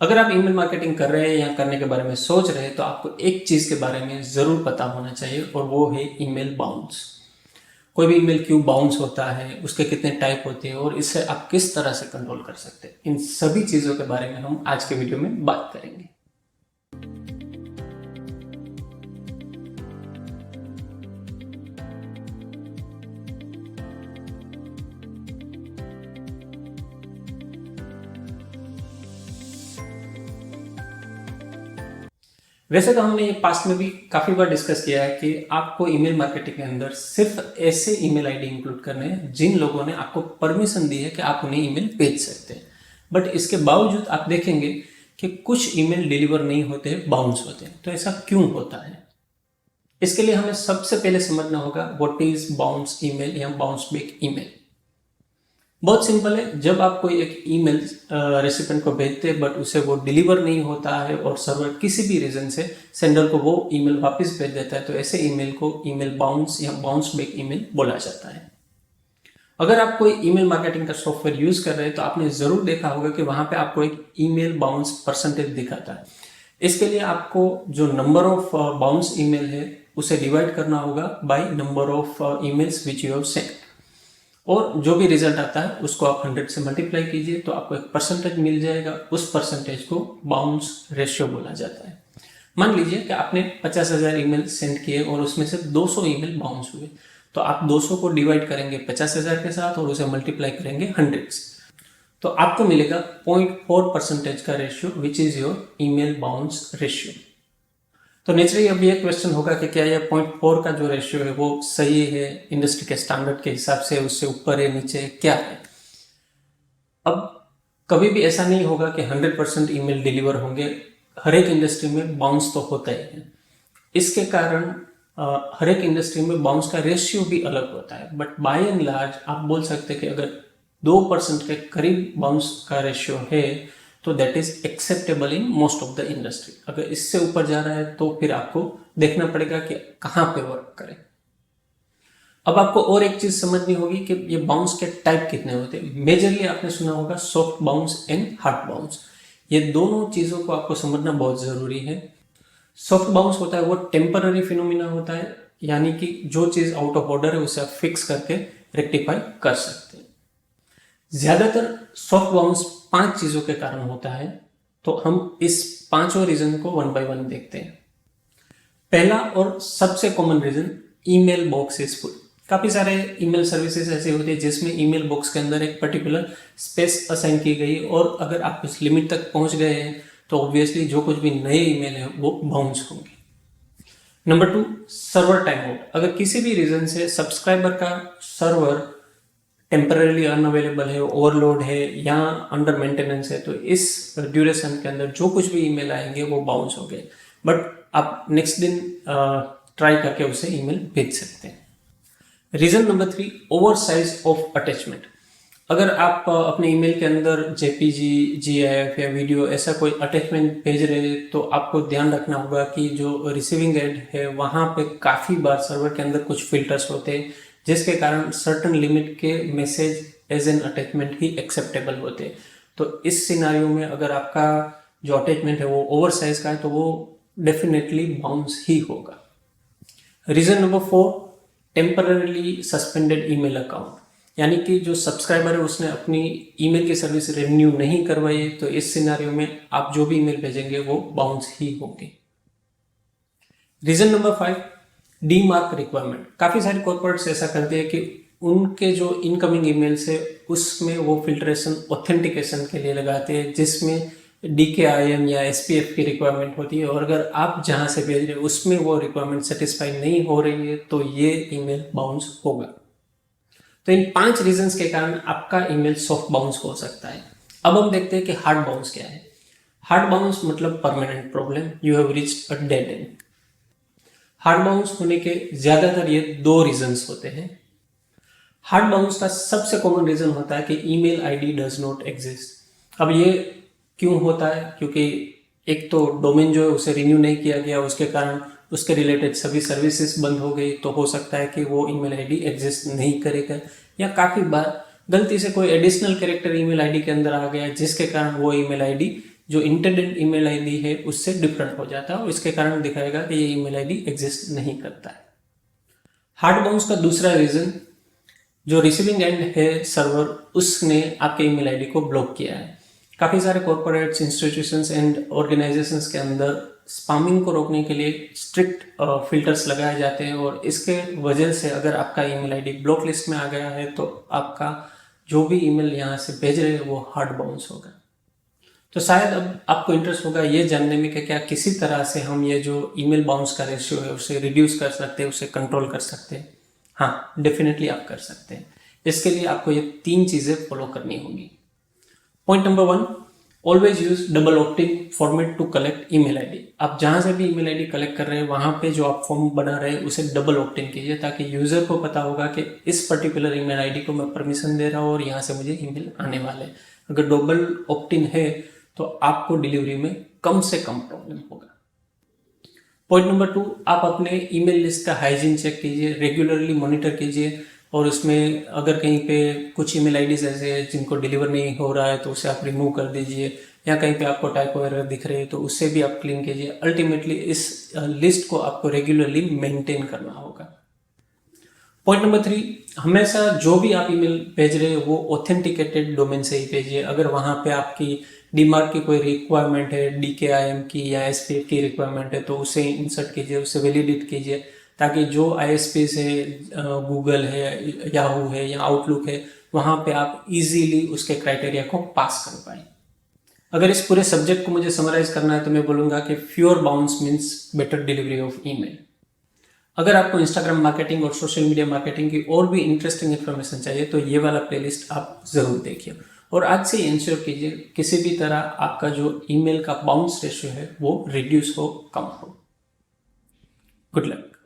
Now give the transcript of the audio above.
अगर आप email marketing कर रहे हैं या करने के बारे में सोच रहे हैं तो आपको एक चीज़ के बारे में ज़रूर पता होना चाहिए और वो है ईमेल बाउंस। कोई भी ईमेल क्यों बाउंस होता है, उसके कितने टाइप होते हैं और इससे आप किस तरह से कंट्रोल कर सकते हैं, इन सभी चीज़ों के बारे में हम आज के वीडियो में बात करेंगे। वैसे तो हमने ये पास्ट में भी काफ़ी बार डिस्कस किया है कि आपको ईमेल मार्केटिंग के अंदर सिर्फ ऐसे ईमेल आईडी इंक्लूड करने हैं जिन लोगों ने आपको परमिशन दी है कि आप उन्हें ईमेल भेज सकते हैं। बट इसके बावजूद आप देखेंगे कि कुछ ईमेल डिलीवर नहीं होते, बाउंस होते हैं। तो ऐसा क्यों होता है? इसके लिए हमें सबसे पहले समझना होगा व्हाट इज बाउंस ईमेल या बाउंस बैक ईमेल। बहुत सिंपल है, जब आप कोई एक ईमेल रेसिपिएंट को भेजते हैं बट उसे वो डिलीवर नहीं होता है और सर्वर किसी भी रीजन से सेंडर को वो ईमेल वापस भेज देता है, तो ऐसे ईमेल को ईमेल बाउंस या बाउंस बैक ईमेल बोला जाता है। अगर आप कोई ईमेल मार्केटिंग का सॉफ्टवेयर यूज कर रहे हैं तो आपने जरूर देखा होगा कि वहां पे आपको एक ईमेल बाउंस परसेंटेज दिखाता है। इसके लिए आपको जो नंबर ऑफ बाउंस ईमेल है उसे डिवाइड करना होगा by number of emails which you have sent, और जो भी रिजल्ट आता है उसको आप 100 से मल्टीप्लाई कीजिए तो आपको एक परसेंटेज मिल जाएगा। उस परसेंटेज को बाउंस रेशियो बोला जाता है। मान लीजिए कि आपने 50,000 ईमेल सेंड किए और उसमें से 200 ईमेल बाउंस हुए, तो आप 200 को डिवाइड करेंगे 50,000 के साथ और उसे मल्टीप्लाई करेंगे 100 से, तो आपको मिलेगा 0.4% का ratio which is your email bounce ratio. तो नेचुरली अभी एक क्वेश्चन होगा कि क्या यह 0.4 का जो रेशियो है वो सही है, इंडस्ट्री के स्टैंडर्ड के हिसाब से, उससे ऊपर है, नीचे है, क्या है? अब कभी भी ऐसा नहीं होगा कि 100% ईमेल डिलीवर होंगे। हर एक इंडस्ट्री में बाउंस तो होता ही है। इसके कारण हर एक इंडस्ट्री में बाउंस का रेशियो भी अलग होता है, बट बाय एंड लार्ज आप बोल सकते हैं कि अगर 2% के करीब बाउंस का रेशियो है तो that is acceptable in most of the industry. अगर इससे ऊपर जा रहा है तो फिर आपको देखना पड़ेगा कि कहाँ पे वर्क करें। अब आपको और एक चीज समझनी होगी कि ये बाउंस के टाइप कितने होते हैं। मेजरली आपने सुना होगा soft bounce and hard bounce. ये दोनों चीजों को आपको समझना बहुत जरूरी है। सॉफ्ट बाउंस होता है वो टेम्पररी फिनोमिना होता है, यानी कि जो चीज आउट ऑफ ऑर्डर है उसे आप फिक्स करके रेक्टिफाई कर सकते हैं। ज्यादातर सॉफ्ट बाउंस 5 चीजों के कारण होता है, तो हम इस 5 रीजन को 1 बाय 1 देखते हैं। पहला और सबसे common reason, email box is full. काफी सारे ईमेल सर्विसेज ऐसे होते हैं जिसमें ईमेल बॉक्स के अंदर एक पर्टिकुलर स्पेस असाइन की गई और अगर आप इस लिमिट तक पहुंच गए हैं तो ऑब्वियसली जो कुछ भी नए ईमेल है वो बाउंस होंगे। Number 2, server time out. अगर किसी भी रीजन से सब्सक्राइबर का सर्वर टेम्पररी अनअवेलेबल है, ओवरलोड है या अंडर मेंटेनेंस है, तो इस ड्यूरेशन के अंदर जो कुछ भी ईमेल आएंगे वो बाउंस हो गए, बट आप नेक्स्ट दिन ट्राई करके उसे ईमेल भेज सकते हैं। Reason number 3, over size of attachment. अगर आप अपने ईमेल के अंदर जेपीजी, जीआईएफ या वीडियो ऐसा कोई अटैचमेंट भेज रहे हैं तो आपको ध्यान रखना होगा कि जो रिसीविंग एंड है वहां पे काफी बार सर्वर के अंदर कुछ फिल्टर्स होते हैं जिसके कारण सर्टन लिमिट के मैसेज एज एन अटैचमेंट ही एक्सेप्टेबल होते हैं। तो इस सिनारियो में अगर आपका जो अटैचमेंट है वो ओवर साइज का है तो वो डेफिनेटली बाउंस ही होगा। Reason number 4, temporarily suspended email account, यानी कि जो सब्सक्राइबर है उसने अपनी ईमेल की सर्विस रिन्यू नहीं करवाई है, तो इस सिनारियो में आप जो भी ईमेल भेजेंगे वो बाउंस ही होंगे। Reason number 5, demark requirement. काफी सारे कॉर्पोरेट्स ऐसा करते हैं कि उनके जो इनकमिंग ईमेल्स है उसमें वो फिल्ट्रेशन ऑथेंटिकेशन के लिए लगाते हैं जिसमें DKIM या SPF की रिक्वायरमेंट होती है, और अगर आप जहां से भेज रहे हैं उसमें वो रिक्वायरमेंट सेटिस्फाई नहीं हो रही है तो ये ईमेल बाउंस होगा। तो इन 5 रीजंस के कारण आपका ईमेल सॉफ्ट बाउंस हो सकता है। अब हम देखते हैं कि हार्ड बाउंस क्या है। हार्ड बाउंस मतलब permanent problem, you have reached a dead and. Hard bounce होने के ज्यादातर ये 2 रीजंस होते हैं। हार्ड बाउंस का सबसे कॉमन रीजन होता है कि email ID does not exist. अब ये क्यों होता है? क्योंकि एक तो डोमेन जो है उसे रिन्यू नहीं किया गया, उसके कारण उसके रिलेटेड सभी सर्विसेज बंद हो गई, तो हो सकता है कि वो ईमेल आईडी एग्जिस्ट नहीं करेगा, या काफी बार गलती से कोई एडिशनल कैरेक्टर ईमेल आईडी के अंदर आ गया जिसके कारण वो ईमेल आईडी जो इंटेंडेड ईमेल आईडी है उससे डिफरेंट हो जाता है और इसके कारण दिखाएगा कि ये ईमेल आईडी एग्जिस्ट नहीं करता है। हार्ड बाउंस का दूसरा रीजन, जो रिसीविंग एंड है सर्वर, उसने आपके ईमेल आईडी को ब्लॉक किया है। काफ़ी सारे कॉर्पोरेट्स, इंस्टीट्यूशंस एंड ऑर्गेनाइजेशंस के अंदर स्पैमिंग को रोकने के लिए स्ट्रिक्ट फिल्टर्स लगाए जाते हैं और इसके वजह से अगर आपका ईमेल आईडी ब्लॉक लिस्ट में आ गया है तो आपका जो भी ईमेल यहाँ से भेज रहे हैं वो हार्ड बाउंस होगा। तो शायद अब आपको इंटरेस्ट होगा ये जानने में कि क्या किसी तरह से हम ये जो ईमेल बाउंस का रेशियो है उसे रिड्यूस कर सकते हैं, उसे कंट्रोल कर सकते हैं। हाँ, डेफिनेटली आप कर सकते हैं। इसके लिए आपको ये 3 चीज़ें फॉलो करनी होगी। Point number 1, always use double opting format to collect email ID. आप जहाँ से भी ईमेल आईडी कलेक्ट कर रहे हैं वहाँ पे जो आप फॉर्म बना रहे हैं उसे डबल ऑप्टिंग कीजिए, ताकि यूजर को पता होगा कि इस पर्टिकुलर ईमेल आईडी को मैं परमिशन दे रहा हूँ और यहाँ से मुझे ईमेल आने वाले हैं। अगर डबल ऑप्टिंग है तो आपको डिलीवरी में कम से कम प्रॉब्लम होगा। पॉइंट नंबर 2, आप अपने ईमेल लिस्ट का हाइजीन चेक कीजिए, रेगुलरली मॉनिटर कीजिए और उसमें अगर कहीं पे कुछ ईमेल आईडीज ऐसे हैं जिनको डिलीवर नहीं हो रहा है तो उसे आप रिमूव कर दीजिए, या कहीं पे आपको टाइपो एरर दिख रहे हैं तो उससे भी आप क्लीन कीजिए। अल्टीमेटली इस लिस्ट को आपको रेगुलरली मेंटेन करना होगा। पॉइंट नंबर 3, हमेशा जो भी आप ईमेल भेज रहे हैं वो ऑथेंटिकेटेड डोमेन से ही भेजिए। अगर वहाँ पे आपकी डीमार्क की कोई रिक्वायरमेंट है, DKIM की या SPF की रिक्वायरमेंट है तो उसे इंसर्ट कीजिए, उसे वैलिडेट कीजिए, ताकि जो ISPs है, गूगल है, याहू है या आउटलुक है, वहाँ पे आप इजीली उसके क्राइटेरिया को पास कर पाए। अगर इस पूरे सब्जेक्ट को मुझे समराइज करना है तो मैं बोलूँगा कि fewer bounce means better delivery of email. अगर आपको इंस्टाग्राम मार्केटिंग और सोशल मीडिया मार्केटिंग की और भी इंटरेस्टिंग इन्फॉर्मेशन चाहिए तो ये वाला प्लेलिस्ट आप ज़रूर देखिए और आज से इंश्योर कीजिए किसी भी तरह आपका जो ईमेल का बाउंस रेशियो है वो रिड्यूस हो, कम हो। Good luck.